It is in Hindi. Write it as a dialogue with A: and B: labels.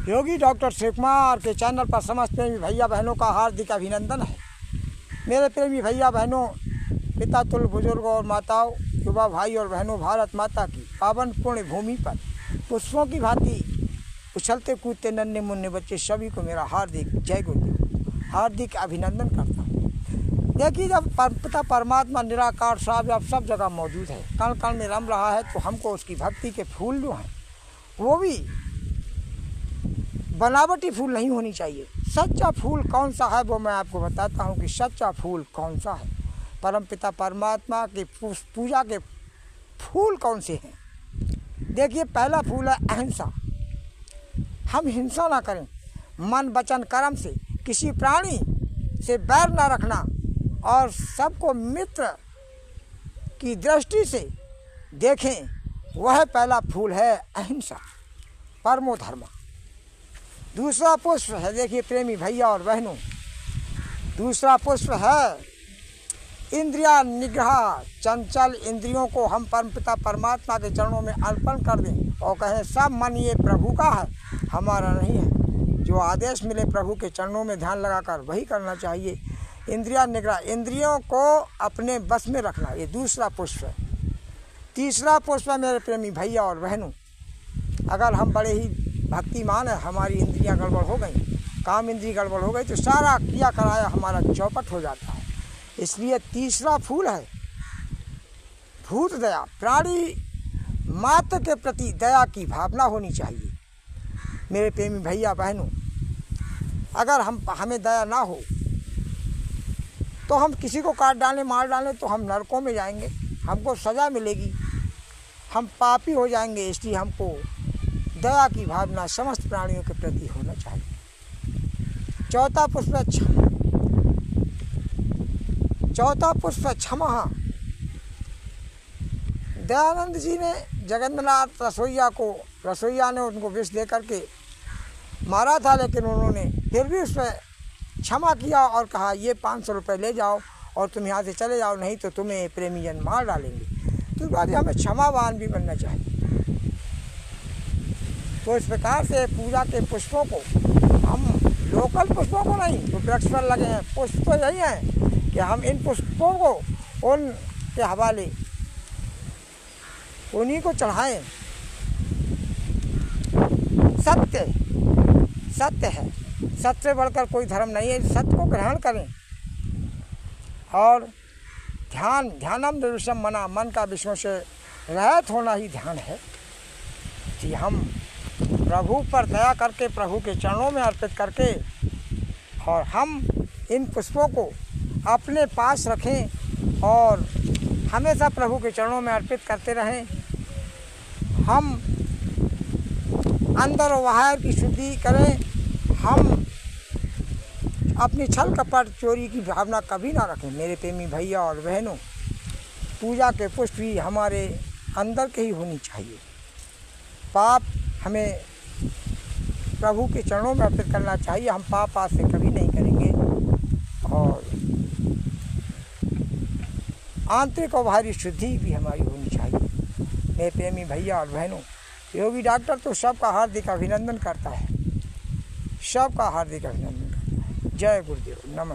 A: योगी डॉक्टर शिव कुमार के चैनल पर समस्त प्रेमी भैया बहनों का हार्दिक अभिनंदन है। मेरे प्रेमी भैया बहनों, पिता तुल्य बुजुर्गों और माताओं, युवा भाई और बहनों, भारत माता की पावन पुण्य भूमि पर पुष्पों की भांति उछलते कूदते नन्हे मुन्ने बच्चे सभी को मेरा हार्दिक जय गुरुदेव, हार्दिक अभिनंदन करता हूँ। देखिए, जब पिता परमात्मा निराकार साहब सब जगह मौजूद है, कण कण में रम रहा है, तो हमको उसकी भक्ति के फूल जो हैं वो भी बनावटी फूल नहीं होनी चाहिए। सच्चा फूल कौन सा है वो मैं आपको बताता हूँ कि सच्चा फूल कौन सा है। परमपिता परमात्मा के पूजा के फूल कौन से हैं। देखिए, पहला फूल है अहिंसा। हम हिंसा ना करें, मन वचन कर्म से किसी प्राणी से बैर ना रखना और सबको मित्र की दृष्टि से देखें, वह पहला फूल है अहिंसा, परमो धर्म। दूसरा पुष्प है, देखिए प्रेमी भैया और बहनों, दूसरा पुष्प है इंद्रिया निग्रह। चंचल इंद्रियों को हम परमपिता परमात्मा के चरणों में अर्पण कर दें और कहें सब मन ये प्रभु का है, हमारा नहीं है। जो आदेश मिले प्रभु के चरणों में ध्यान लगाकर वही करना चाहिए। इंद्रिया निग्रह, इंद्रियों को अपने बस में रखना, ये दूसरा पुष्प है। तीसरा पुष्प है मेरे प्रेमी भैया और बहनों, अगर हम बड़े ही भक्तिमान है, हमारी इंद्रियां गड़बड़ हो गई, काम इंद्री गड़बड़ हो गई, तो सारा किया कराया हमारा चौपट हो जाता है। इसलिए तीसरा फूल है भूत दया। प्राणी मात्र के प्रति दया की भावना होनी चाहिए। मेरे प्रेमी भैया बहनों, अगर हमें दया ना हो तो हम किसी को काट डालें, मार डालें, तो हम नरकों में जाएंगे, हमको सज़ा मिलेगी, हम पापी हो जाएंगे। इसलिए हमको दया की भावना समस्त प्राणियों के प्रति होना चाहिए। चौथा पुष्प है क्षमा। चौथा पुष्प है क्षमा। दयानंद जी ने जगन्नाथ रसोईया ने उनको विष दे करके मारा था, लेकिन उन्होंने फिर भी उस पर क्षमा किया और कहा ये 500 रुपये ले जाओ और तुम यहाँ से चले जाओ, नहीं तो तुम्हें प्रेमी जन मार डालेंगे। तो बात हमें क्षमावान भी बनना चाहिए। तो इस प्रकार से पूजा के पुष्पों को, हम लोकल पुष्पों को नहीं, तो वृक्ष पर लगे हैं पुष्प तो यही हैं कि हम इन पुष्पों को उनके हवाले उन्हीं को चढ़ाएं। सत्य है, सत्य से बढ़कर कोई धर्म नहीं है। सत्य को ग्रहण करें और ध्यानम निर्विषम मना, मन का विषयों से रहित होना ही ध्यान है। कि हम प्रभु पर दया करके, प्रभु के चरणों में अर्पित करके, और हम इन पुष्पों को अपने पास रखें और हमेशा प्रभु के चरणों में अर्पित करते रहें। हम अंदर और बाहर की शुद्धि करें। हम अपनी छल कपट चोरी की भावना कभी ना रखें। मेरे प्रेमी भैया और बहनों, पूजा के पुष्प भी हमारे अंदर के ही होनी चाहिए। पाप हमें प्रभु के चरणों में अर्पित करना चाहिए। हम पाप आज से कभी नहीं करेंगे और आंतरिक और बाहरी शुद्धि भी हमारी होनी चाहिए। मेरे प्रेमी भैया और बहनों, योगी डॉक्टर तो सबका हार्दिक अभिनंदन करता है, सबका हार्दिक अभिनंदन करता है। जय गुरुदेव, नमस्कार।